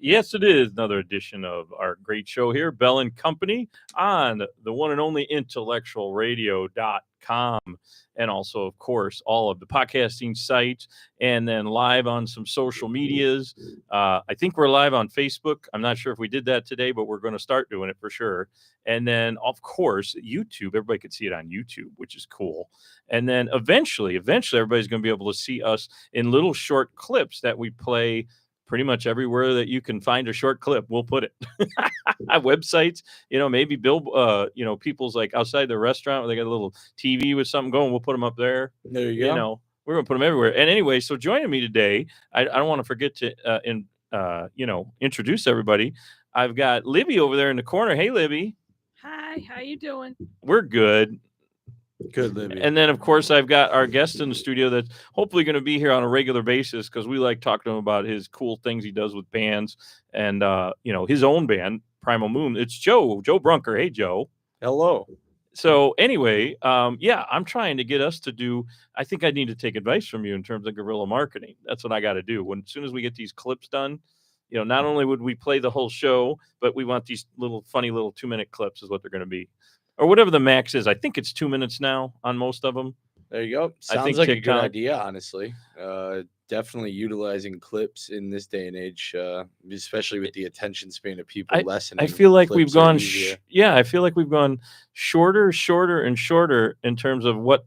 Yes, it is another edition of our great show here, Bell and Company, on the one and only IntellectualRadio.com. And also, of course, all of the podcasting sites, and then live on some social medias. I think we're live on Facebook. I'm not sure if we did that today, but we're going to start doing it for sure. And then, of course, YouTube. Everybody could see it on YouTube, which is cool. And then eventually, everybody's going to be able to see us in little short clips that we play pretty much everywhere that you can find a short clip. We'll put it. Websites, maybe people's like outside their restaurant where they got a little TV with something going. We'll put them up there. There you go. We're going to put them everywhere. And anyway, so joining me today, I don't want to forget to, introduce everybody. I've got Libby over there in the corner. Hey, Libby. Hi, how you doing? We're good. Good, Libby. And then, of course, I've got our guest in the studio that's hopefully going to be here on a regular basis because we like talking to him about his cool things he does with bands and, his own band, Primal Moon. It's Joe Brunker. Hey, Joe. Hello. So anyway, I'm trying to get us to do, I think I need to take advice from you in terms of guerrilla marketing. That's what I got to do. As soon as we get these clips done, not only would we play the whole show, but we want these funny little 2-minute clips is what they're going to be. Or whatever the max is. I think it's 2 minutes now on most of them. There you go. Sounds like a good idea, honestly. Definitely utilizing clips in this day and age, especially with the attention span of people lessening. I feel like we've gone, I feel like we've gone shorter and shorter in terms of what,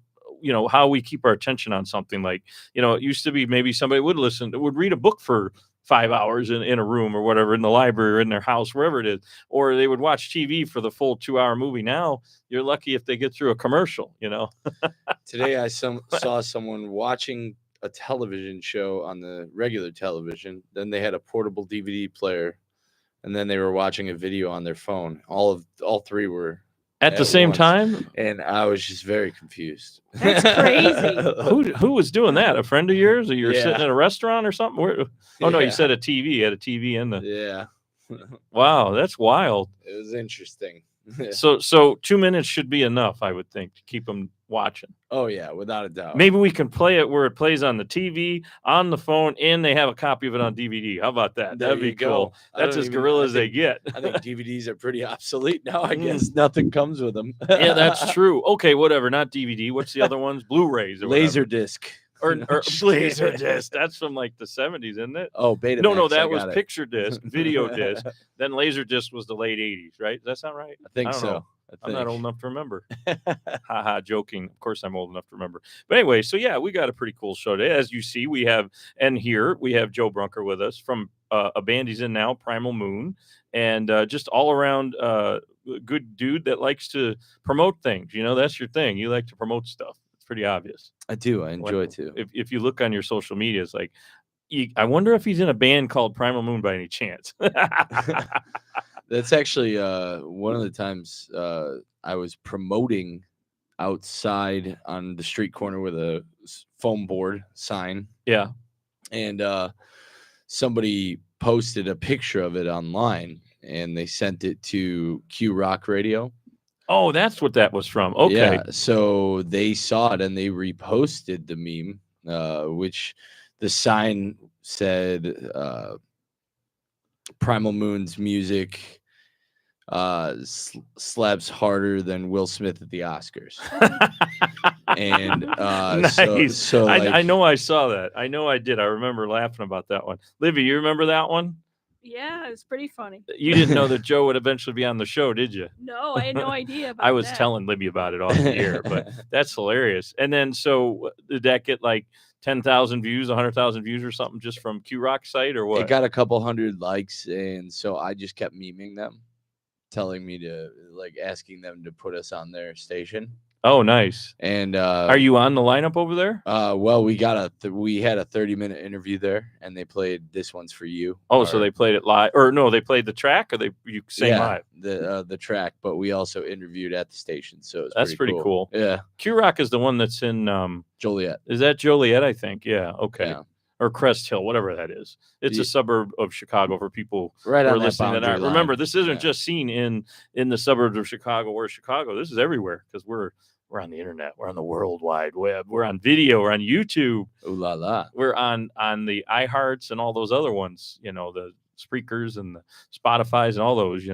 how we keep our attention on something. Like, it used to be maybe somebody would read a book for 5 hours in a room or whatever, in the library or in their house, wherever it is, or they would watch TV for the full 2-hour movie. Now you're lucky if they get through a commercial, Today I saw someone watching a television show on the regular television. Then they had a portable DVD player, and then they were watching a video on their phone. All three were at the same time, and I was just very confused. That's crazy. Who was doing that? A friend of yours? Or you're sitting at a restaurant or something? No, you said a TV. You had a TV in the. Yeah. Wow, that's wild. It was interesting. So 2 minutes should be enough, I would think, to keep them watching. Oh yeah, without a doubt. Maybe we can play it where it plays on the TV, on the phone, and they have a copy of it on DVD. How about that? That'd be cool. That's as guerrilla as they get. I think DVDs are pretty obsolete now. I guess nothing comes with them. Yeah, that's true. Okay, whatever. Not DVD. What's the other ones? Blu-rays or laser disc. Or laser disc. That's from like the 70s, isn't it? Oh, Betamax. No, that was picture disc, video disc. Then laser disc was the late 80s, right? Does that sound right? I think so. I'm not old enough to remember. Joking. Of course, I'm old enough to remember. But anyway, so yeah, we got a pretty cool show today. As you see, we have Joe Brunker with us from a band he's in now, Primal Moon, and just all around good dude that likes to promote things. That's your thing. You like to promote stuff. It's pretty obvious. I do. I enjoy it too. If you look on your social media, it's like, I wonder if he's in a band called Primal Moon by any chance. That's actually one of the times I was promoting outside on the street corner with a foam board sign. Yeah. And somebody posted a picture of it online, and they sent it to Q Rock Radio. Oh, that's what that was from. Okay. Yeah, so they saw it and they reposted the meme, which the sign said Primal Moon's music slaps harder than Will Smith at the Oscars. And nice. so I know I saw that. I know I did. I remember laughing about that one. Livy, you remember that one? Yeah, it's pretty funny. You didn't know that Joe would eventually be on the show, did you? No, I had no idea about I was telling Libby about it off the air, but that's hilarious. And then, so did that get like 10,000 views, 100,000 views or something just from Q Rock site or what? It got a couple hundred likes, and so I just kept memeing them, telling me to, asking them to put us on their station. Oh, nice. And are you on the lineup over there? Well, we got we had a 30-minute interview there, and they played This One's For You. Oh, so they played it live, or no, they played the track, or you sang live? The track, but we also interviewed at the station, so that's pretty cool. Yeah. Q Rock is the one that's in Joliet. Is that Joliet? I think. Yeah. Okay. Yeah. Or Crest Hill, whatever that is. It's a suburb of Chicago for people right who on are listening that aren't. line. Remember, this isn't just seen in the suburbs of Chicago or Chicago. This is everywhere because we're on the internet. We're on the World Wide Web. We're on video. We're on YouTube. Ooh la la. We're on the iHearts and all those other ones. The Spreakers and the Spotify's and all those,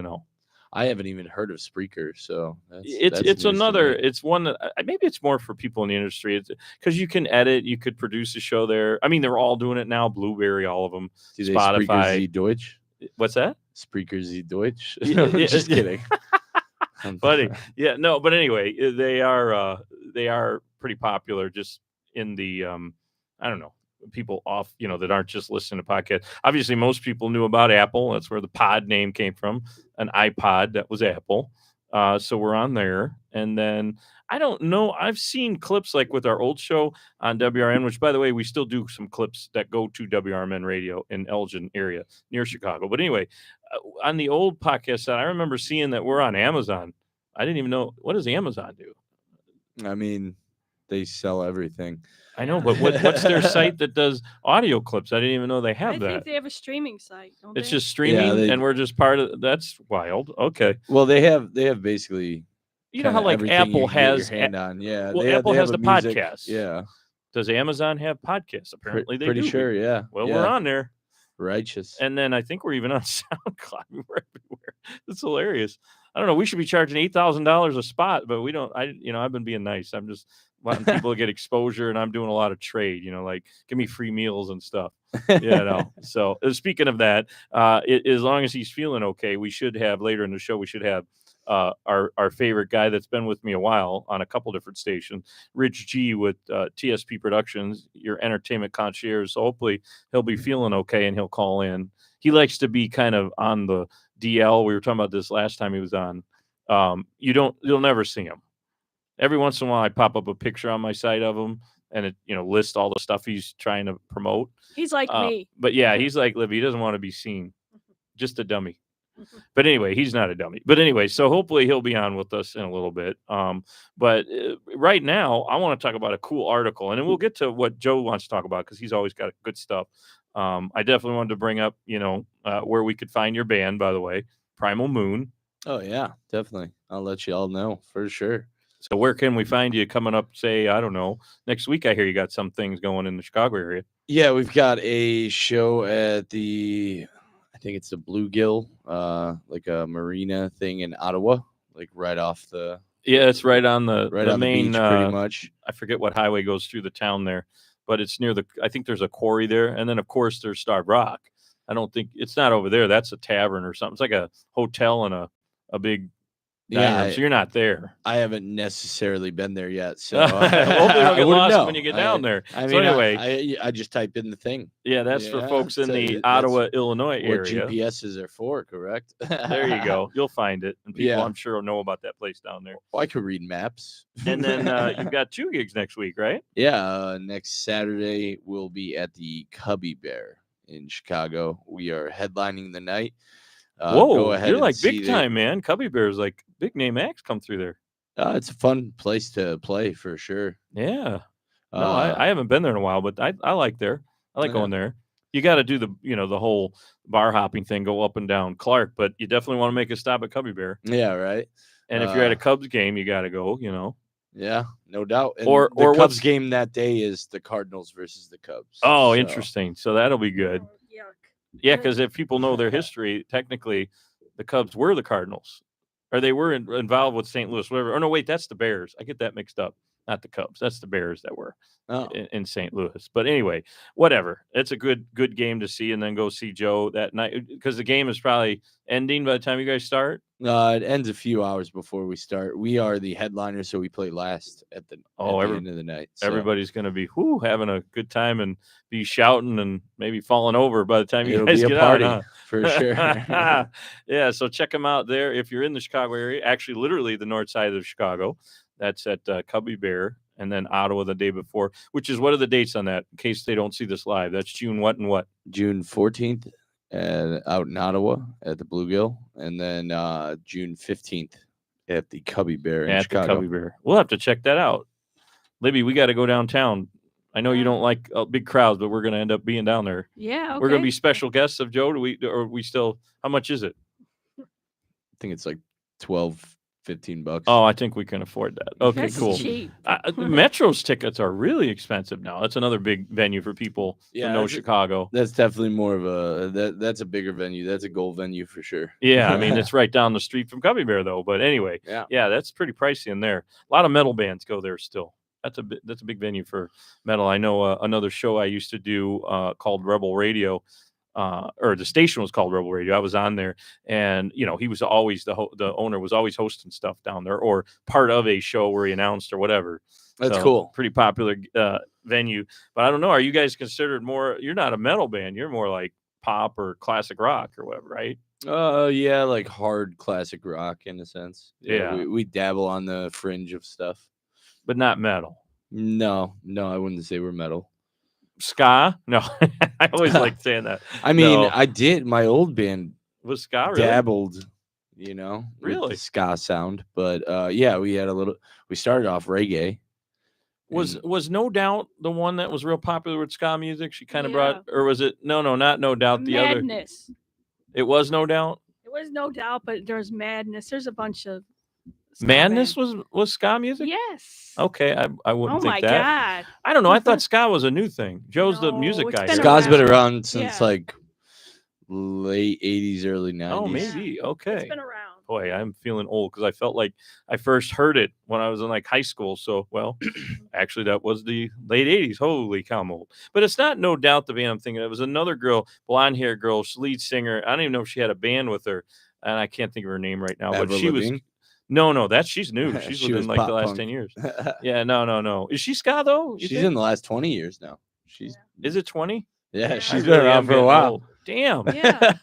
I haven't even heard of Spreaker, so It's that's news to me. it's one that maybe it's more for people in the industry. It's because you can edit, you could produce a show there. I mean, they're all doing it now. Blueberry, all of them. Do they Spreaker Spotify. Sie Deutsch? What's that? Spreaker Sie Deutsch? Yeah, No, yeah, just yeah. kidding. Buddy, yeah, no, but anyway, they are pretty popular just in the I don't know, people off, that aren't just listening to podcasts. Obviously, most people knew about Apple. That's where the pod name came from. An iPod, that was Apple. So we're on there. And then I don't know. I've seen clips like with our old show on WRN, which, by the way, we still do some clips that go to WRMN radio in Elgin area near Chicago. But anyway, on the old podcast side, I remember seeing that we're on Amazon. I didn't even know. What does Amazon do? I mean, they sell everything. I know, but what's their site that does audio clips? I didn't even know they have I that. think they have a streaming site. Don't It's they? just streaming, they- and we're just part of. That's wild. Okay, Well, they have basically. you know how kinda like everything Apple you can get your has. hand on. Yeah. Well, they Apple have has a the music- podcast. Yeah. Does Amazon have podcasts? Apparently, they pretty do. sure. Yeah. Well, yeah. we're on there, Righteous. and then I think we're even on SoundCloud. We're everywhere. It's hilarious. I don't know. We should be charging $8,000 a spot, but we don't. I've been being nice. I'm just wanting people to get exposure, and I'm doing a lot of trade. Like give me free meals and stuff. So speaking of that, as long as he's feeling okay, we should have later in the show. We should have our favorite guy that's been with me a while on a couple different stations, Rich G with TSP Productions, your entertainment concierge. So hopefully he'll be feeling okay and he'll call in. He likes to be kind of on the DL. We were talking about this last time he was on. You'll never see him. Every once in a while, I pop up a picture on my site of him, and it lists all the stuff he's trying to promote. He's like me. But yeah, he's like Libby. He doesn't want to be seen. Just a dummy. But anyway, he's not a dummy. But anyway, so hopefully he'll be on with us in a little bit. But right now, I want to talk about a cool article, and then we'll get to what Joe wants to talk about because he's always got good stuff. I definitely wanted to bring up, where we could find your band, by the way, Primal Moon. Oh yeah, definitely. I'll let you all know for sure. So where can we find you coming up, say, I don't know, next week? I hear you got some things going in the Chicago area. Yeah, we've got a show at I think it's the Bluegill, like a marina thing in Ottawa, like right off the. Yeah, it's right on the main. The beach, pretty much. I forget what highway goes through the town there, but it's near I think there's a quarry there, and then of course there's Starved Rock. I don't think it's not over there. That's a tavern or something. It's like a hotel and a big. Yeah, so you're not there. I haven't necessarily been there yet, so hopefully you don't get lost when you get down there. I mean, so anyway, I just type in the thing. Yeah, that's for folks in the Ottawa, Illinois area. What GPSs are for, correct? There you go. You'll find it, and people, Yeah. I'm sure, will know about that place down there. Well, I could read maps. And then you've got 2 gigs next week, right? Yeah, next Saturday we'll be at the Cubby Bear in Chicago. We are headlining the night. Whoa, go ahead you're and like see big time, man. Cubby Bear's like big name acts come through there. It's a fun place to play for sure. Yeah. No, I haven't been there in a while, but I like there. I like going there. You got to do the whole bar hopping thing, go up and down Clark, but you definitely want to make a stop at Cubby Bear. Yeah, right. And if you're at a Cubs game, you got to go, Yeah, no doubt. And Or the Cubs what's- game that day is the Cardinals versus the Cubs. Oh, So, interesting. So that'll be good. Oh, yuck. Yeah, because if people know their history, technically the Cubs were the Cardinals, or they were involved with St. Louis, whatever. Oh no, wait, that's the Bears. I get that mixed up. Not the Cubs. That's the Bears that were in St. Louis. But anyway, whatever. It's a good game to see, and then go see Joe that night because the game is probably ending by the time you guys start. It ends a few hours before we start. We are the headliner, so we play last at the end of the night. So. Everybody's going to be having a good time and be shouting and maybe falling over by the time you It'll guys be a get party out. for sure. Yeah, so check them out there if you're in the Chicago area. Actually, literally the north side of Chicago. That's at Cubby Bear, and then Ottawa the day before. Which is, what are the dates on that? In case they don't see this live, that's June what and what? June 14th out in Ottawa at the Bluegill, and then June 15th at the Cubby Bear in Chicago. The Cubby Bear. We'll have to check that out. Libby, we got to go downtown. I know you don't like big crowds, but we're going to end up being down there. Yeah, okay. We're going to be special guests of Joe. Or we still? How much is it? I think it's like $12.50 $15. Oh, I think we can afford that. Okay, That's cool. cheap. Metro's tickets are really expensive now. That's another big venue for people who know Chicago. That's definitely more of that's a bigger venue. That's a gold venue for sure. Yeah, I mean, it's right down the street from Gummy Bear, though. But anyway, yeah, that's pretty pricey in there. A lot of metal bands go there still. That's a big venue for metal. I know another show I used to do called Rebel Radio. Or the station was called Rebel Radio. I was on there, and he was always the owner was always hosting stuff down there, or part of a show where he announced or whatever. That's cool. Pretty popular venue. But I don't know. Are you guys considered more? You're not a metal band. You're more like pop or classic rock or whatever, right? Yeah, like hard classic rock in a sense. Yeah. We dabble on the fringe of stuff, but not metal. No, I wouldn't say we're metal. Ska? No, I always like saying that. I mean, I did. My old band was ska. Really? Dabbled, really with the ska sound. But yeah, we had a little. We started off reggae. Was No Doubt the one that was real popular with ska music? She kind of brought, or was it? No, not No Doubt. The Madness. Other. It was No Doubt. It was No Doubt, but there's Madness. There's a bunch of. Madness was ska music? Yes. Okay, I wouldn't think that. Oh my God. I don't know. I thought ska was a new thing. Joe's the music guy. Ska's been around since like late 80s, early 90s. Oh, maybe. Okay. It's been around. Boy, I'm feeling old because I felt like I first heard it when I was in like high school. So, well, actually, that was the late 80s. Holy cow, I'm old. But it's not No Doubt the band I'm thinking. It was another girl, blonde-haired girl, lead singer. I don't even know if she had a band with her, and I can't think of her name right now. But she was. No, she's new. She's within like the last 10 years. Yeah, no. Is she ska though? She's in the last 20 years now. Is it 20? Yeah, she's been around for a while. Old. Damn. Yeah.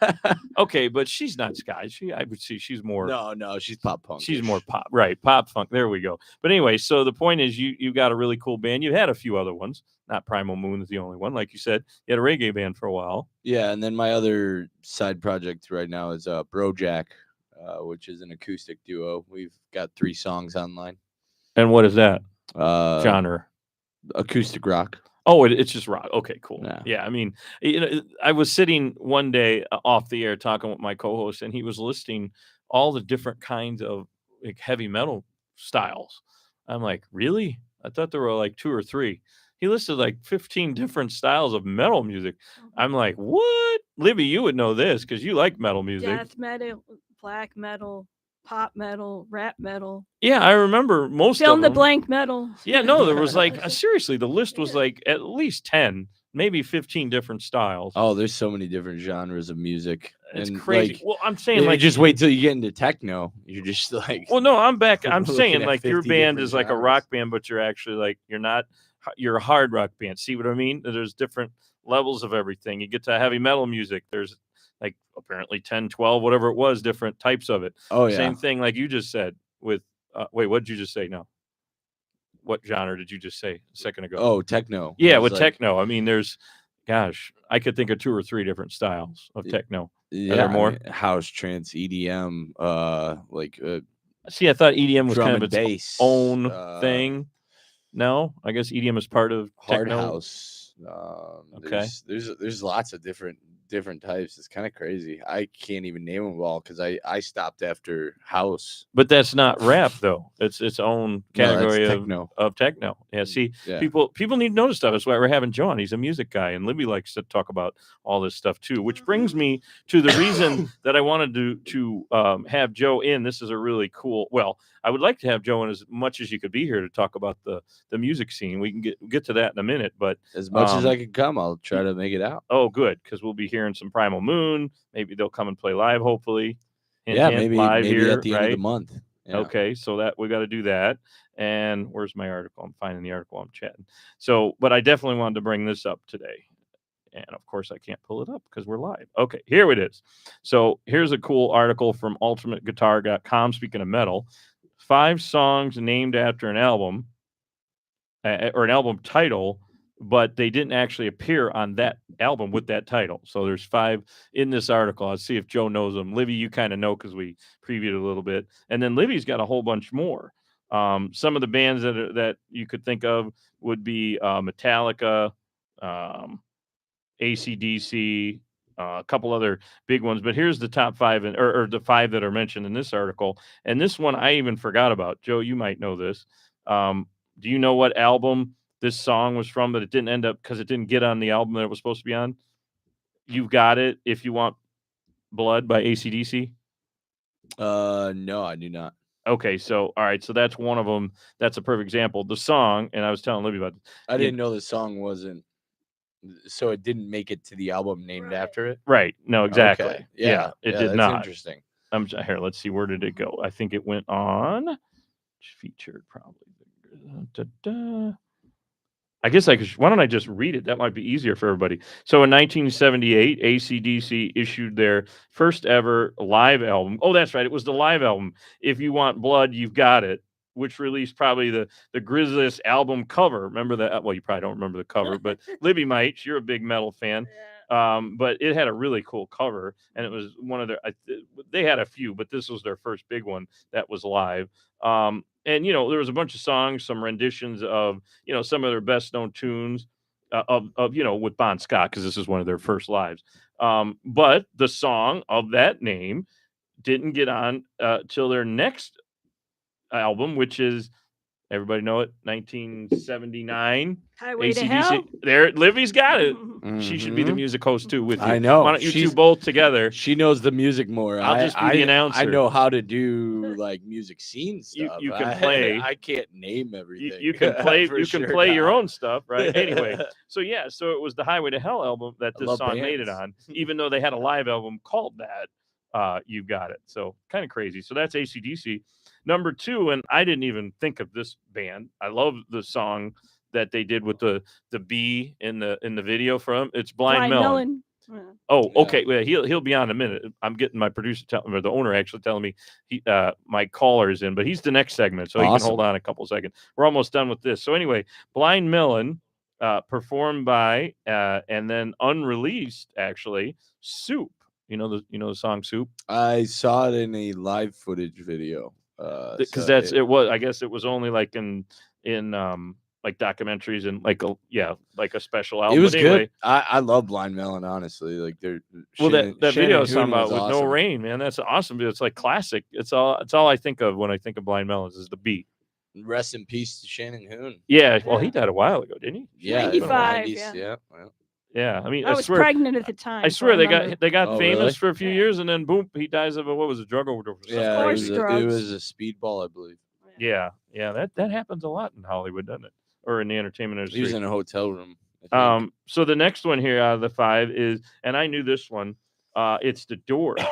Okay, but she's not ska. I would see she's more. No, she's pop punk. She's more pop, right? Pop funk. There we go. But anyway, so the point is, you got a really cool band. You had a few other ones. Not Primal Moon is the only one, like you said. You had a reggae band for a while. Yeah, and then my other side project right now is Brojack. Which is an acoustic duo. We've got 3 songs online. And what is that genre? Acoustic rock. Oh, it's just rock. Okay, cool. Yeah. Yeah, I mean, I was sitting one day off the air talking with my co-host, and he was listing all the different kinds of like heavy metal styles. I'm like, really? I thought there were like 2 or 3. He listed like 15 different styles of metal music. I'm like, what? Libby, you would know this because you like metal music. Death metal, black metal, pop metal, rap metal. Yeah, I remember most of them. Fill in the blank metal. Yeah, no, there was like, seriously, the list was like at least 10, maybe 15 different styles. Oh, there's so many different genres of music. It's crazy. Like, well, I'm saying like just wait till you get into techno. You're just like. Well, no, I'm back. I'm saying like your 50 band is like genres. a rock band, but you're actually like you're a hard rock band. See what I mean? There's different levels of everything. You get to heavy metal music. There's like apparently 10, 12, whatever it was, different types of it. Oh, yeah. Same thing like you just said with, wait, what did you just say? No. What genre did you just say a second ago? Oh, techno. Yeah, with techno. I mean, gosh, I could think of 2 or 3 different styles of techno. Yeah, Are there more? I mean, house, trance, EDM, See, I thought EDM was drum kind of and its bass, own thing. No, I guess EDM is part of hard techno. house. Okay. There's lots of different types. It's kind of crazy. I can't even name them all because I stopped after house. But that's not rap though. It's its own category of techno. Yeah. See, Yeah. people need to know this stuff. That's why we're having John. He's a music guy, and Libby likes to talk about all this stuff too. Which brings me to the reason that I wanted to have Joe in. This is a really cool. Well, I would like to have Joe in as much as you could be here to talk about the music scene. We can get to that in a minute, but As much as I can come, I'll try to make it out. oh, good, because we'll be hearing some Primal Moon. Maybe they'll come and play live. Hopefully, Yeah, Hint, maybe live here, at the end of the right? month. Yeah. Okay, so that we got to do that. And where's my article? I'm finding the article. I'm chatting. So, but I definitely wanted to bring this up today. And of course, I can't pull it up because we're live. Okay, here it is. So here's a cool article from ultimateguitar.com. Speaking of metal, 5 songs named after an album or an album title, but they didn't actually appear on that album with that title. So there's 5 in this article. I'll see if Joe knows them. Libby, you kind of know because we previewed a little bit. And then Libby's got a whole bunch more. Some of the bands that you could think of would be Metallica, AC/DC, a couple other big ones, but here's the top 5 or the 5 that are mentioned in this article. And this one I even forgot about. Joe, you might know this. Do you know what album this song was from, but it didn't end up because it didn't get on the album that it was supposed to be on? You've Got It, If You Want Blood by AC/DC. No, I do not. Okay, so all right, so that's one of them. That's a perfect example. The song, and I was telling Libby about this. I didn't know the song wasn't, so it didn't make it to the album named after it. Right. No, exactly. Okay. Yeah, it did that's not. Interesting. Here, let's see, where did it go? I think it went on featured probably. I guess why don't I just read it? That might be easier for everybody. So in 1978, AC/DC issued their first ever live album. Oh, that's right. It was the live album. If You Want Blood, You've Got It, which released probably the grisliest album cover. Remember that? Well, you probably don't remember the cover, but Libby might. You're a big metal fan. But it had a really cool cover, and it was one of their. They had a few, but this was their first big one that was live. And there was a bunch of songs, some renditions of some of their best known tunes of with Bon Scott, because this is one of their first lives. But the song of that name didn't get on till their next album, which is, everybody know it, 1979. Highway to AC/DC. Hell. There, Livy's got it. Mm-hmm. She should be the music host too with you. I know. Why don't you two both together? She knows the music more. I'll just be the announcer. I know how to do like music scene stuff. You can play. I can't name everything. You can play. You can play your own stuff, right? Anyway, so it was the Highway to Hell album that this song made it on, even though they had a live album called that. You've Got It. So kind of crazy. So that's AC/DC. Number 2, and I didn't even think of this band. I love the song that they did with the bee in the video from. It's Blind Melon. Oh, okay. Well, he'll be on in a minute. I'm getting my producer or the owner actually telling me my caller is in, but he's the next segment, so he can hold on a couple seconds. We're almost done with this. So anyway, Blind Melon, performed by and then unreleased actually, Soup. You know the song Soup? I saw it in a live footage video. Because I guess it was only like in like documentaries and like a special album. It was anyway, good. I love Blind Melon, honestly. Like that video I was talking about with awesome. No Rain, man, that's awesome. It's like classic. It's all I think of when I think of Blind Melons is the beat. Rest in peace to Shannon Hoon. Yeah, well, he died a while ago, didn't he? Yeah, 95. Yeah. I mean, I was pregnant at the time. I swear they got famous really? for a few years, and then boom, he dies of a drug overdose. Yeah, it was a speedball, I believe. Yeah, that happens a lot in Hollywood, doesn't it? Or in the entertainment industry. He was in a hotel room. So the next one here out of the 5 is, and I knew this one. It's The Doors.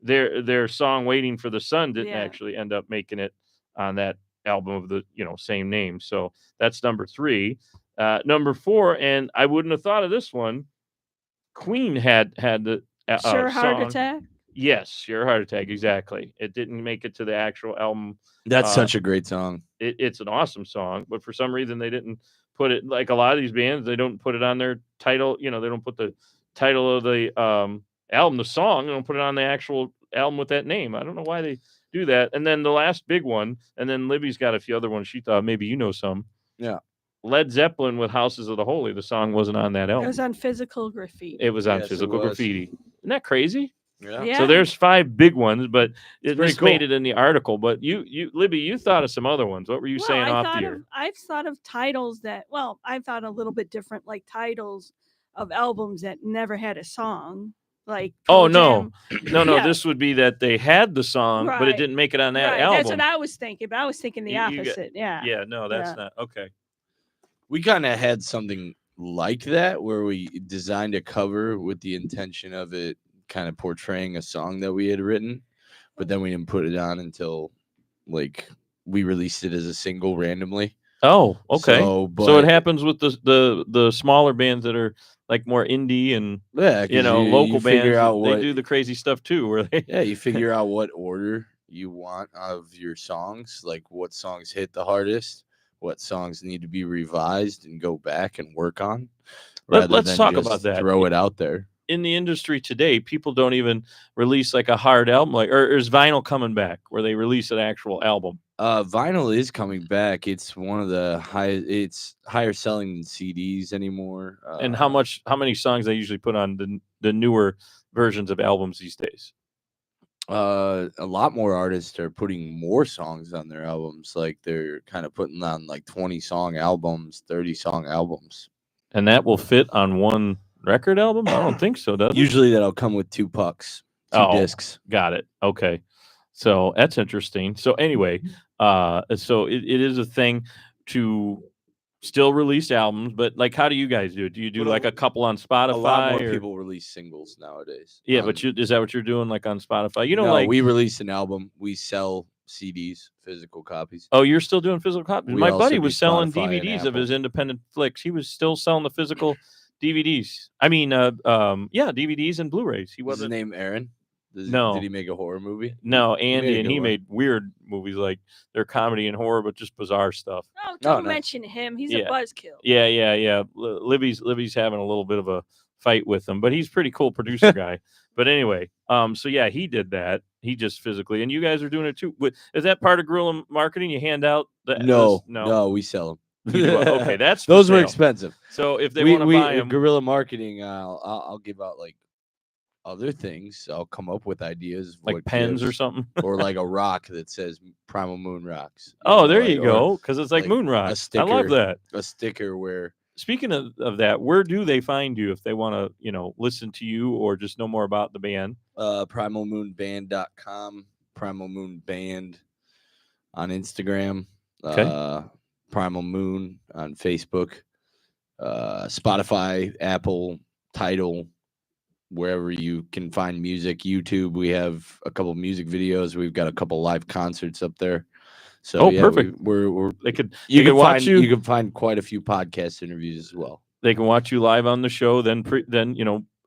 Their song "Waiting for the Sun" didn't actually end up making it on that album of the same name. So that's number 3. Number 4, and I wouldn't have thought of this one. Queen had the Sure song. Heart Attack. Yes, Sure Heart Attack. Exactly. It didn't make it to the actual album. That's such a great song. It's an awesome song, but for some reason they didn't put it, like a lot of these bands, they don't put it on their title. They don't put the title of the album, the song. They don't put it on the actual album with that name. I don't know why they do that. And then the last big one, and then Libby's got a few other ones. She thought maybe some. Yeah. Led Zeppelin with Houses of the Holy. The song wasn't on that album. It was on Physical Graffiti. It was on Physical Graffiti. Isn't that crazy? Yeah. So there's 5 big ones, but it just cool. made it in the article. But you, Libby, you thought of some other ones. What were you saying off the air? I've thought of titles I've thought a little bit different, like titles of albums that never had a song. Like no. This would be that they had the song, but it didn't make it on that album. That's what I was thinking, but I was thinking the opposite. Yeah, no, that's not okay. We kind of had something like that where we designed a cover with the intention of it kind of portraying a song that we had written, but then we didn't put it on until like we released it as a single randomly. Oh, okay. So it happens with the smaller bands that are like more indie and local bands. They do the crazy stuff too, where they you figure out what order you want of your songs, like what songs hit the hardest, what songs need to be revised and go back and work on. Let's talk about that. Throw it out there. In the industry today, people don't even release like a hard album, or is vinyl coming back where they release an actual album? Vinyl is coming back. It's one of the higher selling than CDs anymore. And how many songs they usually put on the newer versions of albums these days? A lot more artists are putting more songs on their albums. Like they're kind of putting on like 20-song albums, 30-song albums. And that will fit on one record album? I don't think so, does it? Usually that'll come with two pucks, two discs. Got it. Okay. So that's interesting. So anyway, so it is a thing to still release albums, but like, how do you guys do it? Do you do like a couple on Spotify? A lot more people release singles nowadays. Yeah, but is that what you're doing, like on Spotify? No, like we release an album. We sell CDs, physical copies. Oh, you're still doing physical copies? We My also buddy do was selling Spotify and DVDs of Apple. his independent flicks. He was still selling the physical DVDs. I mean, DVDs and Blu-rays. He Is his wasn't. name Aaron? No. Did he make a horror movie? No, made a Andy, and good he one. made weird movies like they're comedy and horror, but just bizarre stuff. Oh, don't nice. mention him. He's Yeah. a buzzkill. Yeah. Libby's having a little bit of a fight with him, but he's a pretty cool producer guy. But anyway, so yeah, he did that. He just physically, and you guys are doing it too. Is that part of guerrilla marketing? You hand out No, we sell them. Okay, that's for those were sale. expensive. So if they want to buy them, guerrilla marketing, I'll give out like other things. I'll come up with ideas of like what pens or gives, something. or like a rock that says Primal Moon Rocks. Oh, there like, you go, because it's like like Moon Rock. I love that. A sticker where. Speaking of that, where do they find you if they want to, listen to you or just know more about the band? PrimalMoonBand.com, Primal Moon Band on Instagram, Okay. Primal Moon on Facebook, Spotify, Apple, Tidal, wherever you can find music. YouTube, we have a couple music videos. We've got a couple live concerts up there. So perfect. We're They could watch you. You can find quite a few podcast interviews as well. They can watch you live on the show, then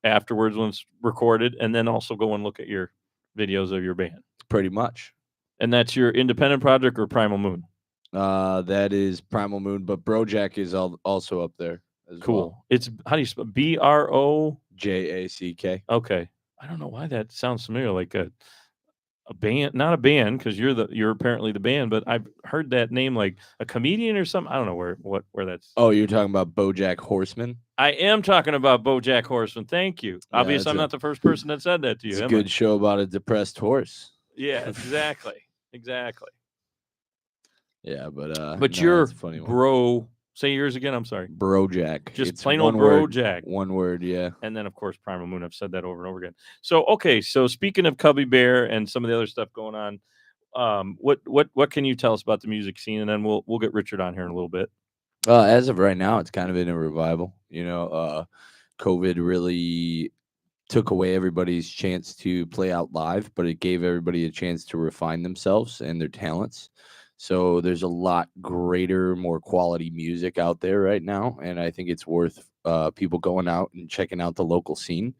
afterwards when it's recorded, and then also go and look at your videos of your band. Pretty much. And that's your independent project or Primal Moon? That is Primal Moon, but Brojack is also up there as Cool. well. It's how do you spell BRO? JACK. Okay. I don't know why that sounds familiar, like a band, not a band, because you're apparently the band, but I've heard that name like a comedian or something. I don't know where that's. Oh, you're talking about BoJack Horseman? I am talking about BoJack Horseman. Thank you. Yeah, Obviously, I'm not the first person that said that to you. It's a good show about a depressed horse. Yeah, exactly. Yeah, but But no, you're that's a funny one. bro. Say yours again. I'm sorry. Brojack. Just It's plain old one word, Brojack. One word, yeah. And then, of course, Primal Moon. I've said that over and over again. So, okay. So, speaking of Cubby Bear and some of the other stuff going on, what can you tell us about the music scene? And then we'll get Richard on here in a little bit. As of right now, it's kind of in a revival. COVID really took away everybody's chance to play out live, but it gave everybody a chance to refine themselves and their talents. So there's a lot greater, more quality music out there right now, and I think it's worth people going out and checking out the local scene.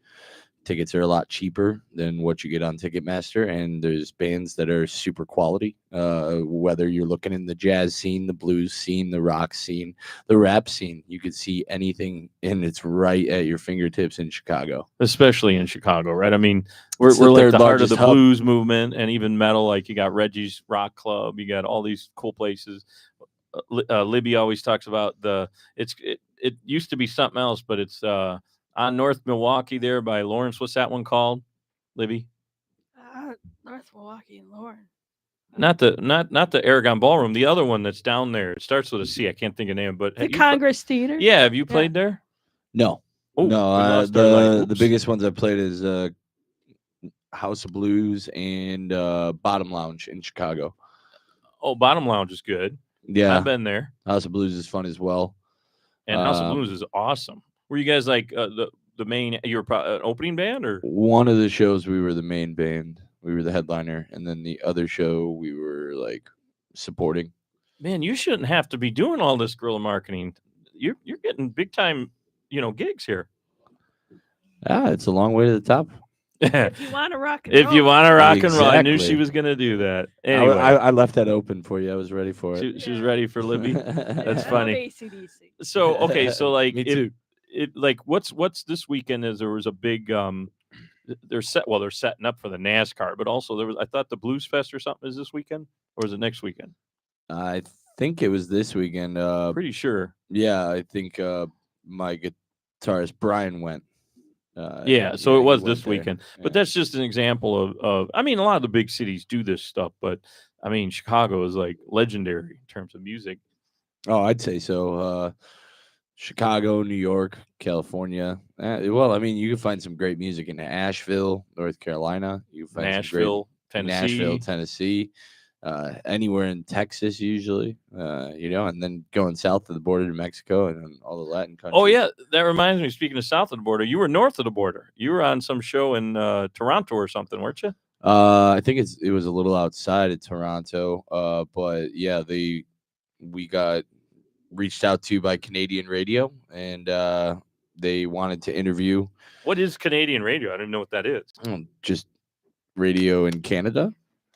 Tickets are a lot cheaper than what you get on Ticketmaster, and there's bands that are super quality. Whether you're looking in the jazz scene, the blues scene, the rock scene, the rap scene, you could see anything, and it's right at your fingertips in Chicago. Especially in Chicago, right? I mean, we're It's the like third the heart of the largest hub. blues movement and even metal. Like you got Reggie's Rock Club, you got all these cool places. Libby always talks about it used to be something else, but it's on North Milwaukee there by Lawrence. What's that one called, Libby? North Milwaukee and Lauren. Not the Aragon Ballroom. The other one that's down there. It starts with a C. I can't think of the name, but The Congress Theater. Yeah, have you played there? No, Oh, no. The biggest ones I played is House of Blues and Bottom Lounge in Chicago. Oh, Bottom Lounge is good. Yeah, I've been there. House of Blues is fun as well. And House of Blues is awesome. Were you guys like the main? You were an opening band, or one of the shows we were the main band. We were the headliner, and then the other show we were like supporting. Man, you shouldn't have to be doing all this guerrilla marketing. You're getting big time, gigs here. It's a long way to the top. If you want to rock and roll. If you want to rock and roll, I knew Exactly. she was going to do that. Anyway, I left that open for you. I was ready for it. she was ready for Libby. That's I funny. love AC/DC. So okay, so like Me too. it like what's this weekend is there was a big they're setting up for the NASCAR, but also I thought the Blues Fest or something is this weekend, or is it next weekend? I think it was this weekend. Pretty sure. Yeah, I think my guitarist Brian went. Yeah, so it he was went this there. weekend. Yeah. But that's just an example of I mean, a lot of the big cities do this stuff, but I mean, Chicago is like legendary in terms of music. Oh, I'd say so. Chicago, New York, California. Well, I mean, you can find some great music in Asheville, North Carolina. You can find some great Nashville, Nashville, Tennessee. Tennessee. Anywhere in Texas, usually. And then going south of the border to Mexico and then all the Latin countries. Oh yeah, that reminds me. Speaking of south of the border, you were north of the border. You were on some show in Toronto or something, weren't you? I think it was a little outside of Toronto. But yeah, we got reached out to by Canadian radio, and they wanted to interview What is Canadian radio? I didn't know what that is. just radio in Canada.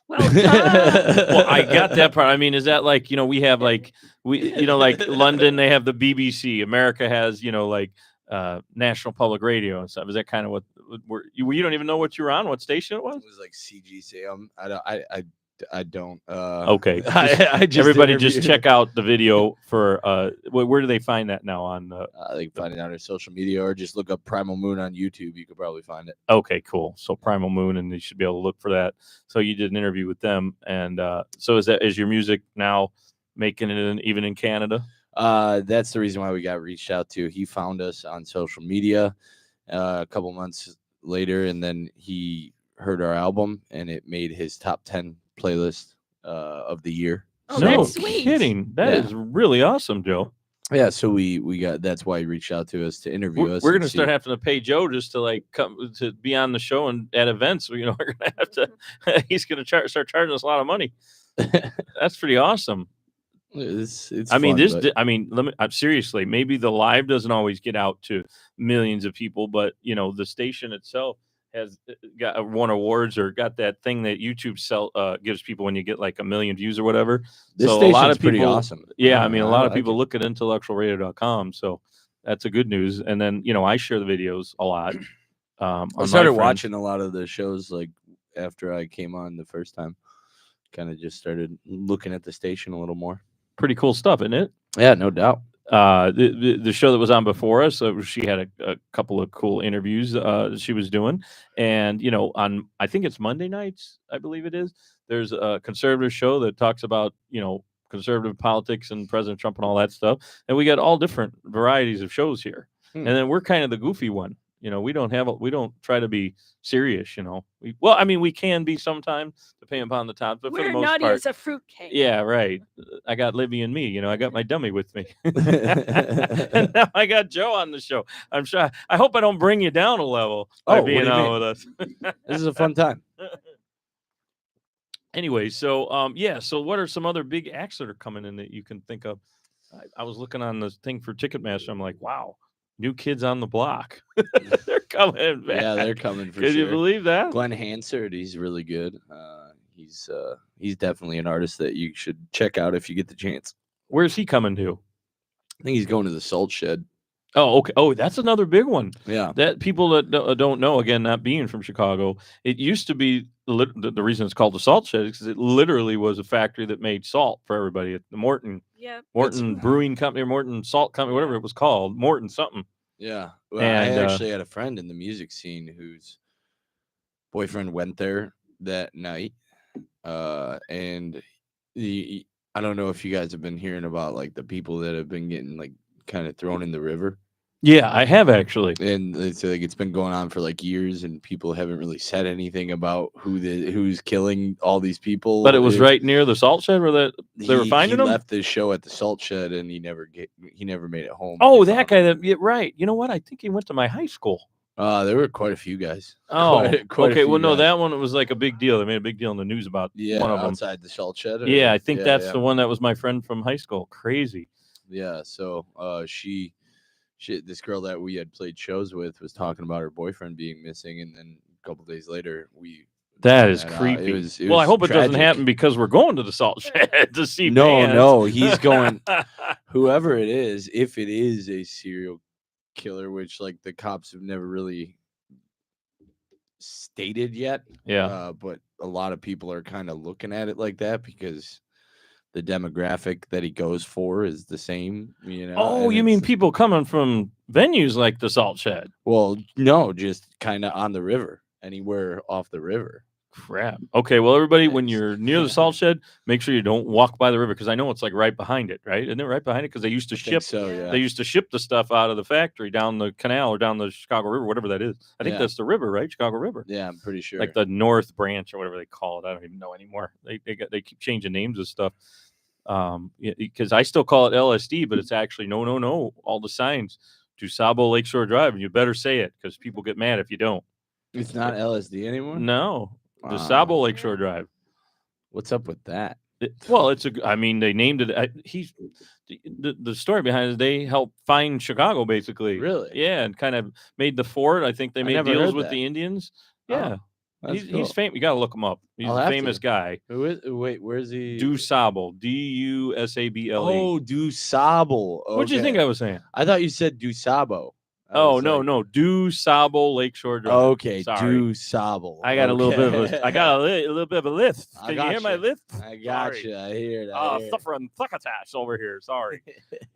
Well, Well, I got that part. I mean, is that like, we have like like London, they have the BBC. America has, like National Public Radio and stuff. Is that kind of what you don't even know what you were on, what station it was? It was like CGC. I don't. Okay. I just Everybody just interviewed- check out the video for where do they find that now on They can find it on our social media or just look up Primal Moon on YouTube. You could probably find it. Okay, cool. So Primal Moon, and you should be able to look for that. So you did an interview with them, and so is your music now making it even in Canada? That's the reason why we got reached out to. He found us on social media a couple months later, and then he heard our album, and it made his top 10 playlist of the year. Oh, No that's sweet. kidding. That Yeah. is really awesome, Joe. Yeah, so we got. That's why he reached out to us to interview We're us. going and to see- start having to pay Joe just to like come to be on the show and at events. We're going to have to. He's going to start charging us a lot of money. That's pretty awesome. It's I mean, fun, but- let me. I'm seriously. Maybe the live doesn't always get out to millions of people, but the station itself has got won awards or got that thing that YouTube gives people when you get like 1 million views or whatever. This so a station's lot of pretty people, awesome. Yeah, I mean, a lot of like people it. look at IntellectualRadio.com, so that's a good news. And then I share the videos a lot. I on started my friends. watching a lot of the shows like after I came on the first time. Kind of just started looking at the station a little more. Pretty cool stuff, isn't it? Yeah, no doubt. The show that was on before us, she had a couple of cool interviews that she was doing, and on I think it's Monday nights, I believe it is. There's a conservative show that talks about conservative politics and President Trump and all that stuff, and we got all different varieties of shows here. And then we're kind of the goofy one. We don't try to be serious. We can be sometimes, depending upon the topic, but for the We're most naughty part, as a fruitcake. yeah, right. I got Libby and me. I got my dummy with me. And now I got Joe on the show. I'm sure. I hope I don't bring you down a level by Oh, what do being you on mean? with us. This is a fun time. Anyway, so so what are some other big acts that are coming in that you can think of? I was looking on the thing for Ticketmaster. I'm like, wow, new kids on the block. They're coming back. Yeah, they're coming for Can sure. you believe that? Glenn Hansard, he's really good. He's definitely an artist that you should check out if you get the chance. Where's he coming to? I think he's going to the Salt Shed. Oh, okay. Oh, that's another big one. Yeah. That people that don't know, again, not being from Chicago, it used to be the reason it's called the Salt Shed is because it literally was a factory that made salt for everybody at the Morton Brewing Company or Morton Salt Company, whatever it was called, Morton something. Yeah. Well, And, I actually had a friend in the music scene whose boyfriend went there that night. And I don't know if you guys have been hearing about like the people that have been getting like kind of thrown in the river. Yeah, I have actually. And it's like it's been going on for like years, and people haven't really said anything about who's killing all these people. But it was right near the Salt Shed where they were finding he them. left the show at the Salt Shed, and he never made it home. Oh, They that found guy. Yeah, right. You know what? I think he went to my high school. him. There were quite a few guys. Oh, Quite a okay. few Well, no, guys. that one was like a big deal. They made a big deal in the news about Yeah, one of them. outside the Salt Shed. Yeah, I think that's yeah. the one that was my friend from high school. Crazy. Yeah, so she this girl that we had played shows with was talking about her boyfriend being missing, and then a couple days later That is found out. creepy. It was I hope it doesn't tragic. happen because we're going to the Salt Shed to see bands. No, he's going. Whoever it is, if it is a serial killer, which like the cops have never really stated yet. Yeah. But a lot of people are kind of looking at it like that because the demographic that he goes for is the same, you know. Oh, and you mean it's- people coming from venues like the Salt Shed? Well, no, just kind of on the river, anywhere off the river. Crap. Okay, well, everybody, when It's- you're near the Salt Shed, make sure you don't walk by the river because I know it's like right behind it, right? Isn't it right behind it? Because they used to I think ship. so, Yeah. yeah. They used to ship the stuff out of the factory down the canal or down the Chicago River, whatever that is. I think Yeah. that's the river, right? Chicago River. Yeah, I'm pretty sure. Like the North Branch or whatever they call it. I don't even know anymore. They keep changing names of stuff. Because I still call it LSD, but it's actually no. All the signs to Sabo Lakeshore Drive, and you better say it because people get mad if you don't. It's not LSD anymore. No, the Wow. Sabo Lakeshore Drive. What's up with that? Well, I mean, they named it. The story behind it. They helped find Chicago, basically. Really? Yeah, and kind of made the fort. I think they made never deals heard with that. the Indians. Oh, Yeah, That's he's famous. You got to look him up. He's I'll a have famous to. guy. Who is? Wait, where's he? DuSable, DuSable. Oh, DuSable. Okay. What do you think I was saying? I thought you said DuSabo. I Oh was no, like, no, DuSable Lakeshore Drive. Okay, Sorry. DuSable. I got a little bit of Okay. a. I got a little bit of a lift. I Can you hear my gotcha. lift? I got Sorry. you. I hear it. I hear it. Suffering succotash over here. Sorry.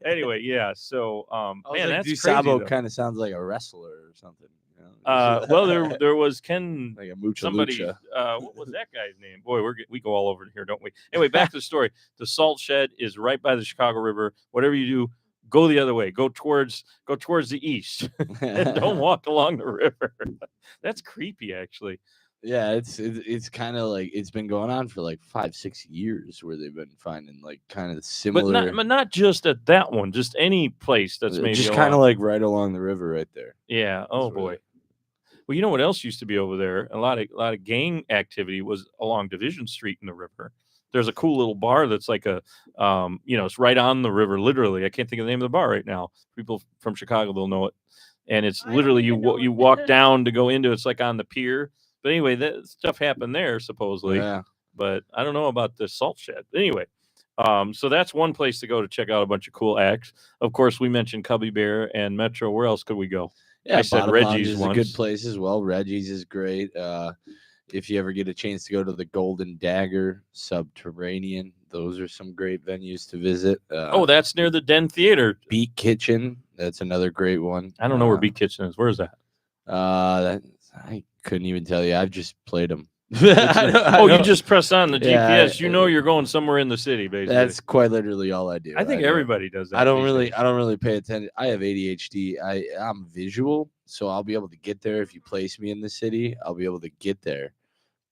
Anyway, yeah. So, I was man, like, that's DuSabo crazy. though. kind of sounds like a wrestler or something. You know? Well, there was Ken. like a mucha Somebody. lucha. What was that guy's name? Boy, we go all over here, don't we? Anyway, back to the story. The Salt Shed is right by the Chicago River. Whatever you do, go the other way. Go towards the east. And don't walk along the river. That's creepy, actually. Yeah, it's kind of like it's been going on for like 5-6 years where they've been finding like kind of similar, But not just at that one. Just any place that's maybe just kind of along- like right along the river right there. Yeah. Oh That's where boy. Well, you know what else used to be over there? A lot of gang activity was along Division Street in the river. There's a cool little bar that's like a, it's right on the river. Literally, I can't think of the name of the bar right now. People from Chicago, they'll know it. And it's I don't literally even know you it. walk down to go into. It's like on the pier. But anyway, that stuff happened there supposedly. Yeah, But I don't know about the Salt Shed. Anyway, so that's one place to go to check out a bunch of cool acts. Of course, we mentioned Cubby Bear and Metro. Where else could we go? yeah. I said Bottom Reggie's Lounge is a once. good place as well. Reggie's is great. If you ever get a chance to go to the Golden Dagger Subterranean, those are some great venues to visit. Oh, that's near the Den Theater. Beat Kitchen. That's another great one. I don't know where Beat Kitchen is. Where is that? I couldn't even tell you. I've just played them. You just press on the Yeah, GPS. You know you're going somewhere in the city, basically. That's quite literally all I do. I think don't- everybody does that. I don't these really days. I don't really pay attention. I have ADHD. I'm visual, so I'll be able to get there if you place me in the city. I'll be able to get there,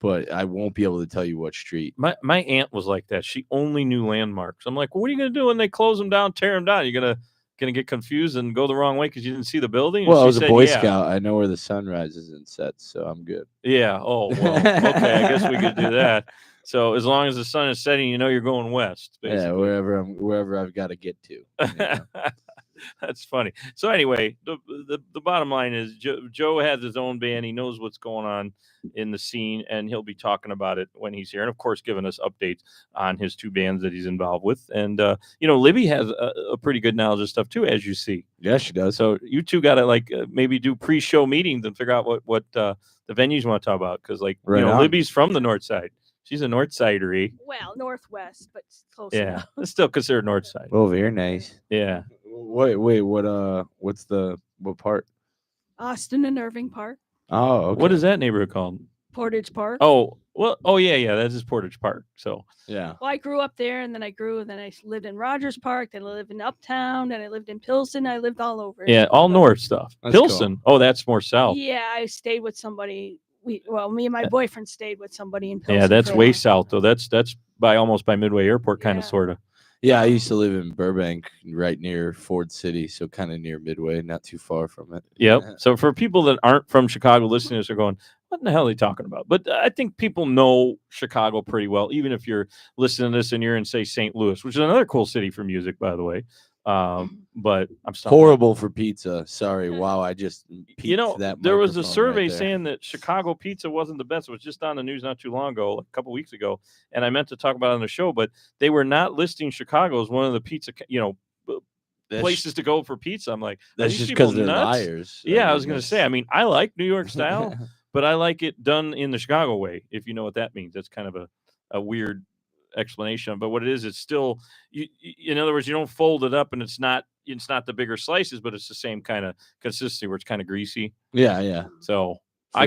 but I won't be able to tell you what street. My aunt was like that. She only knew landmarks. I'm like, well, what are you gonna do when they close them down, tear them down? You're gonna get confused and go the wrong way because you didn't see the building. And Well, I she was a said, Boy yeah. Scout. I know where the sun rises and sets, so I'm good. Yeah. Oh well. Okay. I guess we could do that. So as long as the sun is setting, you know you're going west. Basically. Yeah, wherever I've got to get to. you know? That's funny. So anyway, the bottom line is Joe has his own band. He knows what's going on in the scene, and he'll be talking about it when he's here, and of course, giving us updates on his two bands that he's involved with. And Libby has a pretty good knowledge of stuff too, as you see. Yeah, she does. So you two got to maybe do pre-show meetings and figure out what the venues you want to talk about, because Right on. Libby's from the North Side. She's a North Sider-y. Well, northwest, but close Yeah, enough. it's still considered North Side. Oh, very nice. Yeah. Wait, what part? Austin and Irving Park, Oh, okay. What is that neighborhood called? Portage Park. Oh, well, yeah, that's just Portage Park. So Yeah. Well, I grew up there, and then I lived in Rogers Park, then I lived in Uptown, then I lived in Pilsen. I lived all over. yeah, all north stuff. That's Pilsen. Oh, that's more south. Yeah, I stayed with somebody. Me and my boyfriend stayed with somebody in Pilsen. Yeah, that's for a way while. south though. That's almost by Midway Airport, kind of, Yeah. sort of. Yeah, I used to live in Burbank, right near Ford City, so kind of near Midway, not too far from it. Yep. So for people that aren't from Chicago, listeners are going, what in the hell are they talking about? But I think people know Chicago pretty well, even if you're listening to this and you're in, say, St. Louis, which is another cool city for music, by the way. But I'm still Horrible for pizza. Sorry. Wow, I just peaked that there was a microphone survey right there. saying that Chicago pizza wasn't the best. It was just on the news not too long ago, a couple weeks ago, and I meant to talk about it on the show, but they were not listing Chicago as one of the pizza, That's- places to go for pizza. I'm like, are That's these just people because they're nuts? liars. Yeah, I was mean, going to say. I mean, I like New York style, but I like it done in the Chicago way. If you know what that means, that's kind of a weird explanation. But what it is, it's still, in other words, you don't fold it up, and it's not the bigger slices, but it's the same kind of consistency where it's kind of greasy. Yeah. So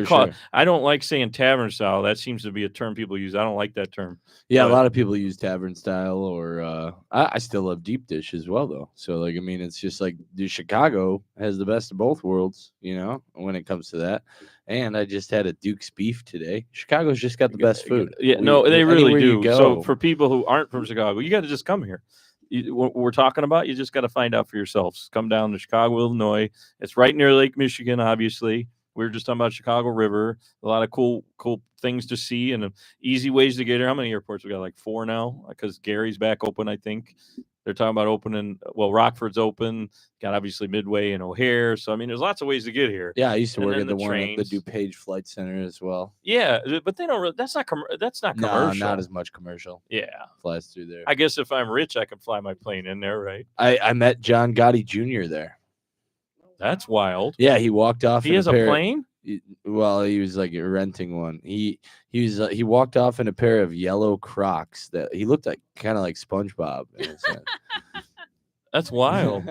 Sure. I don't like saying tavern style. That seems to be a term people use. I don't like that term. Yeah, But a lot of people use tavern style, or I still love deep dish as well, though. So, like, I mean, it's just like Chicago has the best of both worlds, when it comes to that. And I just had a Duke's beef today. Chicago's just got the best food. Yeah, they really anywhere you do. go. So for people who aren't from Chicago, you got to just come here. What we're talking about, you just got to find out for yourselves. Come down to Chicago, Illinois. It's right near Lake Michigan, obviously. We were just talking about Chicago River. A lot of cool things to see and easy ways to get here. How many airports we got? Like 4 now, because Gary's back open, I think. They're talking about opening. Well, Rockford's open. Got obviously Midway and O'Hare. So I mean, there's lots of ways to get here. Yeah, I used to And work then at the one at the trains. DuPage Flight Center as well. Yeah, but they don't. That's not commercial. No, not as much commercial. Yeah, flies through there. I guess if I'm rich, I can fly my plane in there, right? I met John Gotti Jr. there. That's wild. Yeah, he walked off. He has a plane. Well, he was like renting one. He walked off in a pair of yellow Crocs that he looked like kind of like SpongeBob. That's wild.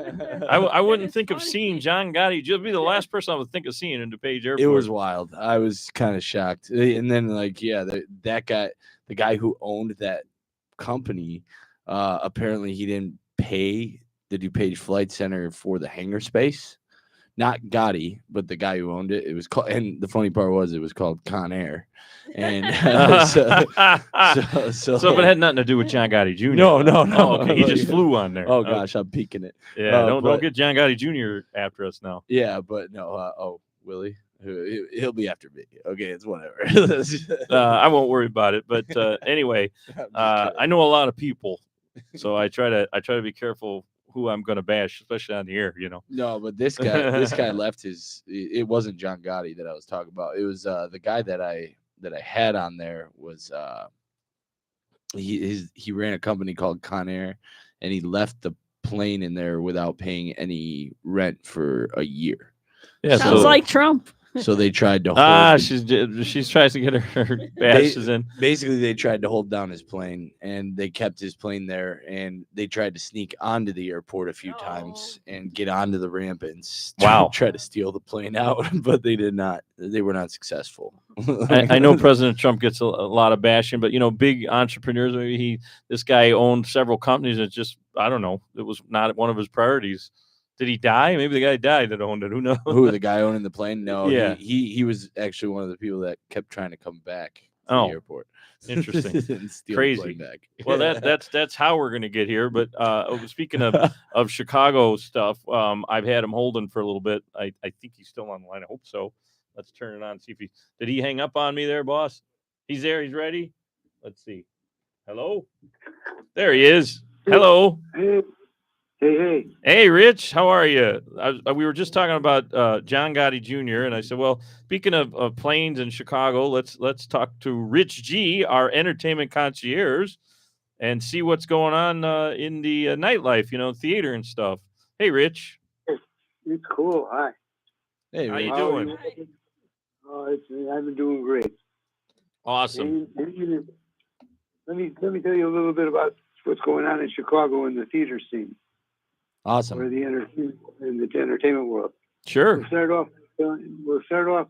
I wouldn't think of seeing John Gotti. You'd be the last person I would think of seeing in DuPage Airport. It was wild. I was kind of shocked. And then that guy, the guy who owned that company, apparently he didn't pay the DuPage Flight Center for the hangar space. Not Gotti, but the guy who owned it. It was called, and the funny part was it was called Con Air. And so it had nothing to do with John Gotti Jr. No. Oh, okay. He just flew on there. Oh gosh, I'm peeking it. Yeah, don't get John Gotti Jr. after us now. Yeah, but no. Willie, he'll be after me. Okay, it's whatever. I won't worry about it. But anyway, I know a lot of people, so I try to be careful who I'm going to bash, especially on the air, No, but this guy left it wasn't John Gotti that I was talking about. It was the guy that I had on there was he ran a company called Con Air, and he left the plane in there without paying any rent for a year. Yeah, sounds like Trump. So they tried to she's tries to get her bashes in. Basically, they tried to hold down his plane, and they kept his plane there, and they tried to sneak onto the airport a few times and get onto the ramp and try to steal the plane out, but they did not. They were not successful. I know President Trump gets a lot of bashing, but big entrepreneurs. This guy owned several companies. It just, I don't know. It was not one of his priorities. Did he die? Maybe the guy died that owned it. Who knows? Who, the guy owning the plane? No. Yeah. He was actually one of the people that kept trying to come back to the airport. Interesting. Steal Crazy. The plane back. Well, that's how we're going to get here. But speaking of Chicago stuff, I've had him holding for a little bit. I think he's still on the line. I hope so. Let's turn it on and see if did he hang up on me there, boss? He's there. He's ready. Let's see. Hello? There he is. Hello. Hey. Hey, Rich, how are you? We were just talking about John Gotti Jr., and I said, well, speaking of planes in Chicago, let's talk to Rich G., our entertainment concierge, and see what's going on in the nightlife, theater and stuff. Hey, Rich. It's cool. Hi. Hey, how Rich. you doing? I've been doing great. Awesome. And let me tell you a little bit about what's going on in Chicago in the theater scene. Awesome. Or the entertainment world. Sure. We'll start off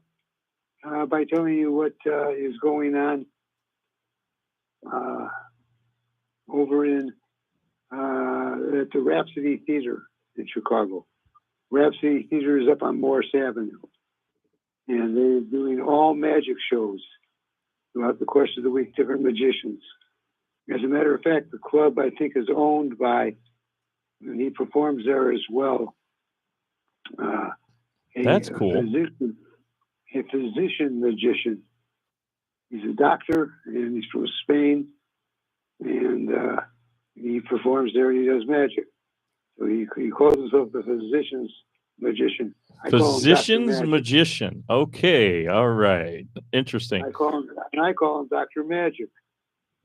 by telling you what is going on over in at the Rhapsody Theater in Chicago. Rhapsody Theater is up on Morris Avenue, and they're doing all magic shows throughout the course of the week. Different magicians. As a matter of fact, the club I think is owned by. And he performs there as well. That's cool. A physician magician. He's a doctor, and he's from Spain, and he performs there. And he does magic. So he calls himself the physician's magician. Physician's magician. Okay, all right, interesting. I call him Dr. Magic.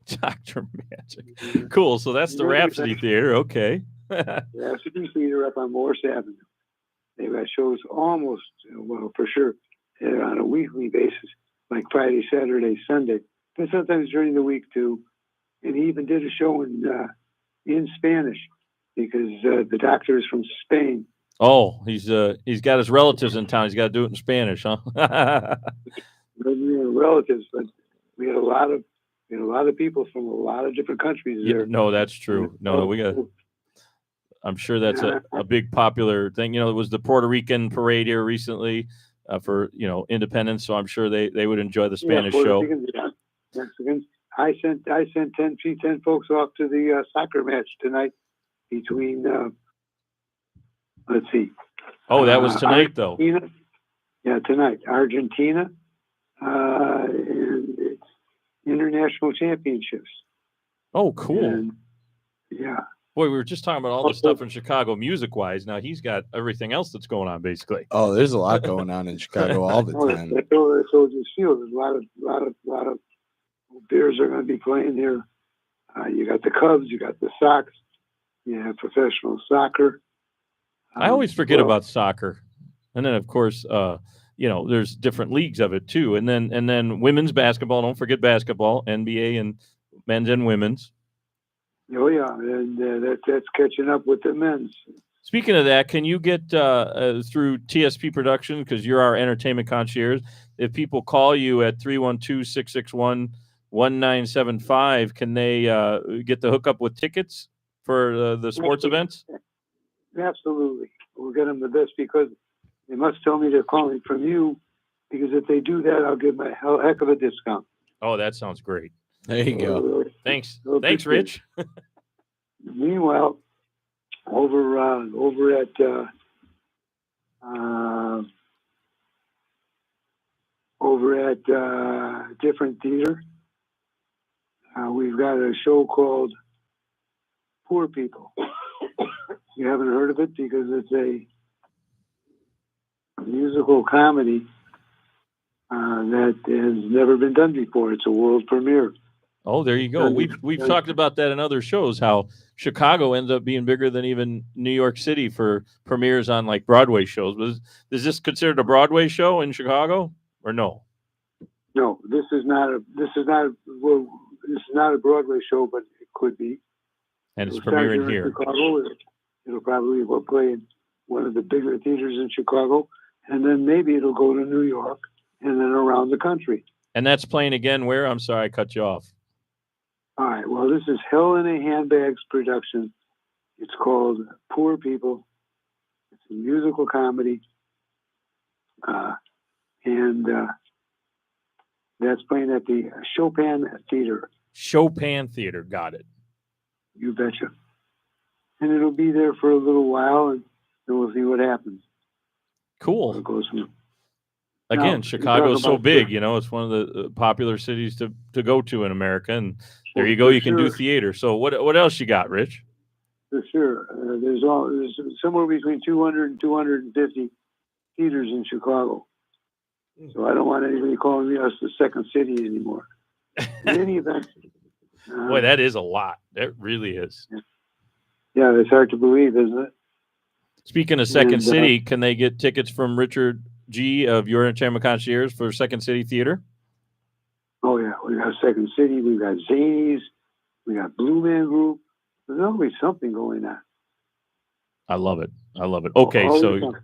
Dr. Magic. Cool. So that's the Rhapsody Theater. Okay. Rhapsody Theater up on Morris Avenue. They've got shows almost, for sure, on a weekly basis, like Friday, Saturday, Sunday, but sometimes during the week too. and he even did a show in Spanish because the doctor is from Spain. Oh, he's got his relatives in town. He's got to do it in Spanish, huh? Relatives, but we had a lot of people from a lot of different countries Yeah, there. no, that's true. No, we got. I'm sure that's a big popular thing. It was the Puerto Rican parade here recently for independence, so I'm sure they would enjoy the Spanish show. Mexicans. I sent 10 folks off to the soccer match tonight between. Let's see. Oh, that was tonight, though. Yeah, tonight. Argentina, and it's international championships. Oh, cool. And, yeah. Boy, we were just talking about all the stuff in Chicago music-wise. Now he's got everything else that's going on, basically. Oh, there's a lot going on in Chicago all the time. That's all just feel. There's a lot of Bears are going to be playing here. You got the Cubs, you got the Sox, you have professional soccer. I always forget about soccer, and then of course, there's different leagues of it too, and then women's basketball. Don't forget basketball, NBA, and men's and women's. Oh yeah, and that's catching up with the men's. Speaking of that, can you get through TSP Production, because you're our entertainment concierge? If people call you at 312-661-1975, can they get the hookup with tickets for the sports events? Absolutely. We'll get them the best because they must tell me they're calling from you, because if they do that, I'll give them a heck of a discount. Oh, that sounds great. There you go. Thanks. Thanks, Rich. Meanwhile, over at different theater, we've got a show called Poor People. You haven't heard of it because it's a musical comedy that has never been done before. It's a world premiere. Oh, there you go. We've talked about that in other shows, how Chicago ends up being bigger than even New York City for premieres on like Broadway shows. Is this considered a Broadway show in Chicago or no? No, this is not a Broadway show, but it could be. And it's premiering here. Chicago. It'll probably play in one of the bigger theaters in Chicago, and then maybe it'll go to New York and then around the country. And that's playing again where? I'm sorry, I cut you off. All right. Well, this is Hell in a Handbags production. It's called Poor People. It's a musical comedy. And that's playing at the Chopin Theater. Chopin Theater. Got it. You betcha. And it'll be there for a little while, and then we'll see what happens. Cool. It goes from, again, now, Chicago's so big, it's one of the popular cities to go to in America, and there you go. You can do theater. So what else you got, Rich? For sure. There's somewhere between 200 and 250 theaters in Chicago. So I don't want anybody calling us the second city anymore. In any event. Boy, that is a lot. That really is. Yeah, it's hard to believe, isn't it? Speaking of Second City, can they get tickets from Richard G. of Your Entertainment Concierge for Second City Theater? Oh, yeah. We got Second City. We got Zanies. We got Blue Man Group. There's always something going on. I love it. Okay, so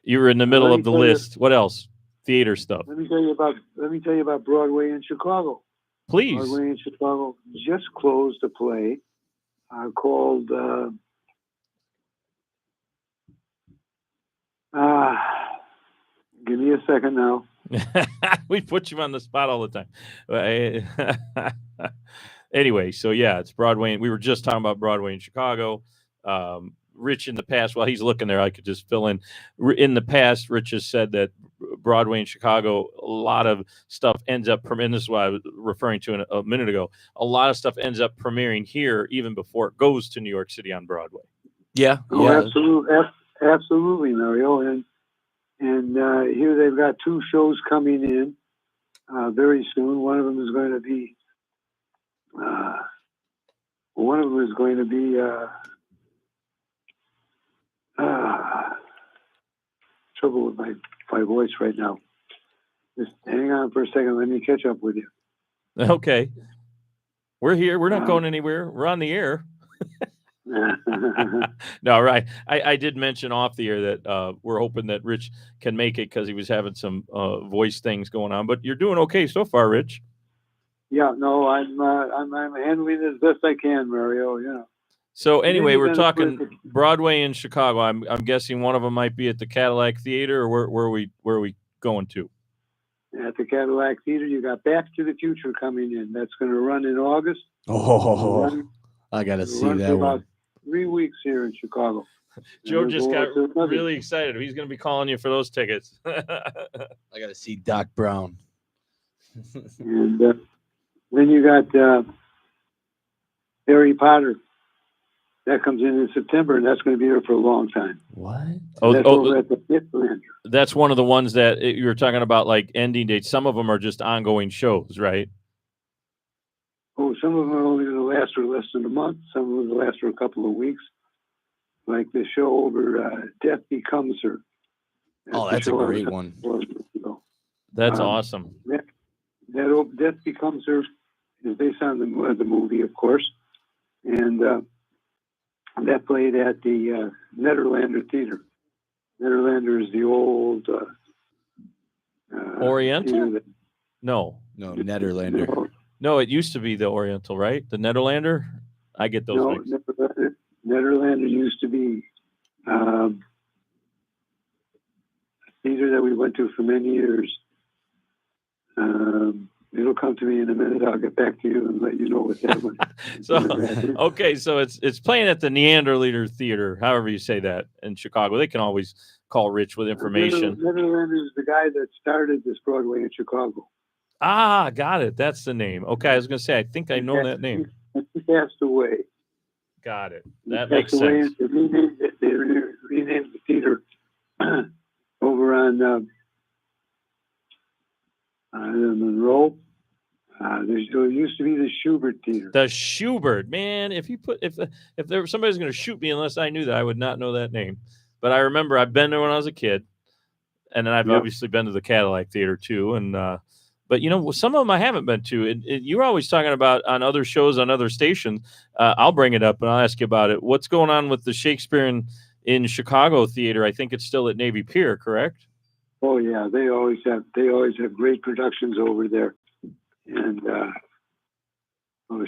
you were in the middle of the list. What else? Theater stuff. Let me tell you about Broadway in Chicago. Please. Broadway in Chicago just closed a play called give me a second now. We put you on the spot all the time. Anyway, so yeah, it's Broadway. We were just talking about Broadway in Chicago. Rich, in the past, while he's looking there, I could just fill in. In the past, Rich has said that Broadway in Chicago, a lot of stuff ends up premiering. This is what I was referring to a minute ago. A lot of stuff ends up premiering here even before it goes to New York City on Broadway. Yeah. Oh, yeah. Absolutely, Mario. And here they've got two shows coming in very soon. One of them is going to be trouble with my voice right now. Just hang on for a second. Let me catch up with you. Okay. Well, again, Chicago is so big, it's one of the popular cities to go to in America, and there you go. You can do theater. So what else you got? Yeah. We're here. We're not going anywhere. We're on the air. No, right. I did mention off the air that we're hoping that Rich can make it because he was having some voice things going on. But you're doing okay so far, Rich. Yeah, no, I'm handling it as best I can, Mario. So anyway, we're talking perfect. Broadway in Chicago. I'm guessing one of them might be at the Cadillac Theater, or where are we going to? At the Cadillac Theater, you got Back to the Future coming in. That's going to run in August. Oh, I got to see run that for one. about 3 weeks here in Chicago. Joe And just we'll got go to really excited. He's going to be calling you for those tickets. I got to see Doc Brown. And then you got Harry Potter. That comes in September, and that's going to be here for a long time. What? That's over at the Midlander. That's one of the ones that you were talking about, like ending dates. Some of them are just ongoing shows, right? Oh, some of them are only going to last for less than a month. Some of them will last for a couple of weeks. Like the show over Death Becomes Her. That's a great one. That's awesome. That Death Becomes Her is based on the movie, of course. And that played at the Nederlander Theater. Nederlander is the old Oriental? No, Nederlander. No, it used to be the Oriental, right? The Nederlander? I get those mixed. Nederlander used to be a theater that we went to for many years. It'll come to me in a minute. I'll get back to you and let you know what that was. So it's playing at the Neanderleader Theater, however you say that, in Chicago. They can always call Rich with information. Nederlander is the guy that started this Broadway in Chicago. Ah, got it. That's the name. Okay, I was going to say, I think I know that name. He passed away. Got it. That makes sense. They renamed the theater over on Monroe. There used to be the Schubert Theater. The Schubert, man. If there was somebody's going to shoot me unless I knew that, I would not know that name. But I remember I've been there when I was a kid, and then I've obviously been to the Cadillac Theater too. And but some of them I haven't been to. And you're always talking about on other shows on other stations. I'll bring it up and I'll ask you about it. What's going on with the Shakespeare in Chicago Theater? I think it's still at Navy Pier, correct? Oh yeah, they always have great productions over there. And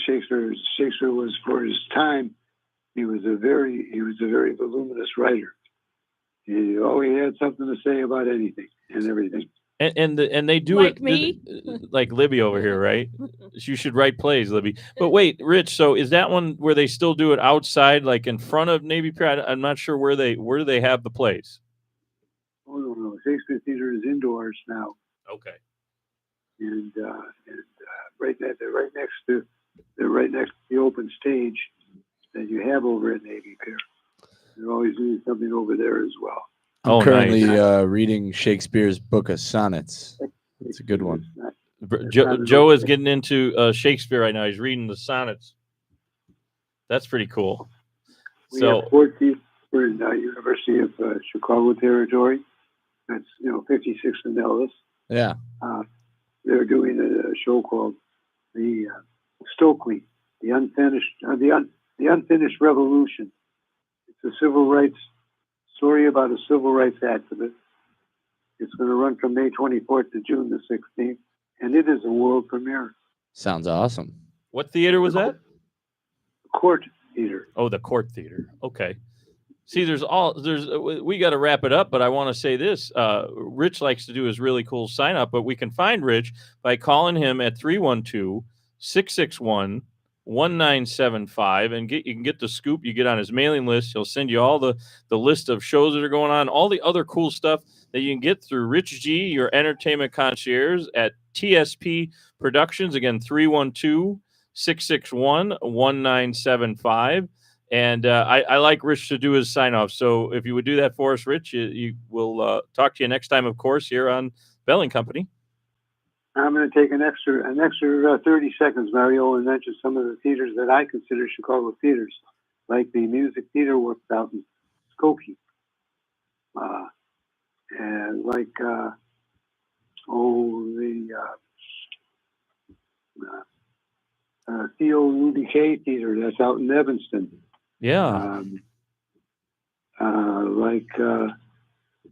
Shakespeare was, for his time, he was a very voluminous writer. He always had something to say about anything and everything. And they do like it me, like Libby over here, right? You should write plays, Libby. But wait, Rich. So is that one where they still do it outside, like in front of Navy Pier? I'm not sure where do they have the plays. Oh no, Shakespeare Theater is indoors now. Okay. And they're right next to the open stage that you have over at Navy Pier. They're always doing something over there as well. I'm currently reading Shakespeare's Book of Sonnets. It's a good one. Joe is getting into Shakespeare right now. He's reading the sonnets. That's pretty cool. We have 14 in the University of Chicago territory. That's 56 in Ellis. Yeah. They're doing a show called the Stokely, the Unfinished Revolution. It's a civil rights story about a civil rights activist. It's going to run from May 24th to June the 16th, and it is a world premiere. Sounds awesome. What theater was that? Court Theater. Oh, the Court Theater. Okay. See, we got to wrap it up, but I want to say this. Rich likes to do his really cool sign up, but we can find Rich by calling him at 312-661-1975 and you can get the scoop. You get on his mailing list. He'll send you all the list of shows that are going on, all the other cool stuff that you can get through Rich G, your entertainment concierge at TSP Productions. Again, 312-661-1975. And I like Rich to do his sign off. So if you would do that for us, Rich, you will talk to you next time, of course, here on Belling Company. I'm going to take an extra 30 seconds, Mario, and mention some of the theaters that I consider Chicago theaters, like the Music Theater works out in Skokie, and like Theo Ruby K Theater. That's out in Evanston. Yeah.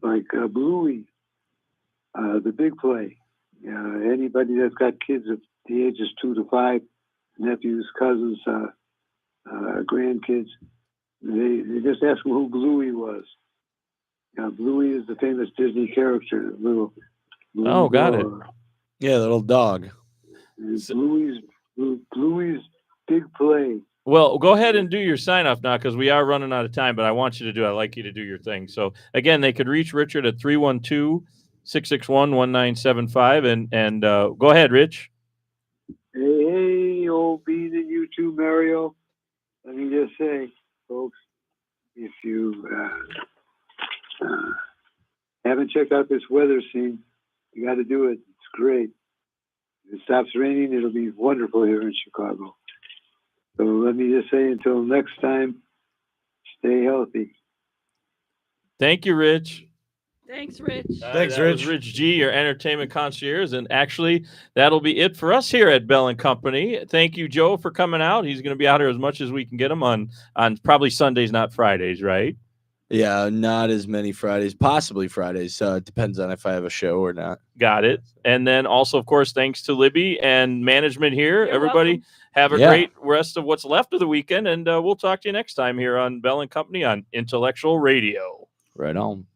Like Bluey, the big play. Anybody that's got kids of the ages 2 to 5, nephews, cousins, grandkids, they just ask them who Bluey was. Bluey is the famous Disney character, little. Oh, got it. Yeah, little dog. Bluey's big play. Well, go ahead and do your sign off now because we are running out of time, but I want you to do I'd like you to do your thing. So, again, they could reach Richard at 312-661-1975. And go ahead, Rich. Hey, old Bean and you too, Mario. Let me just say, folks, if you haven't checked out this weather scene, you got to do it. It's great. If it stops raining, it'll be wonderful here in Chicago. So let me just say, until next time, stay healthy. Thank you, Rich. Thanks, Rich. Thanks, That was Rich. Rich G, your entertainment concierge. And actually, that'll be it for us here at Bell & Company. Thank you, Joe, for coming out. He's going to be out here as much as we can get him on probably Sundays, not Fridays, right? Yeah, not as many Fridays, possibly Fridays. So it depends on if I have a show or not. Got it. And then also, of course, thanks to Libby and management here. You're Everybody welcome. have a Yeah. great rest of what's left of the weekend. And we'll talk to you next time here on Bell & Company on Intellectual Radio. Right on.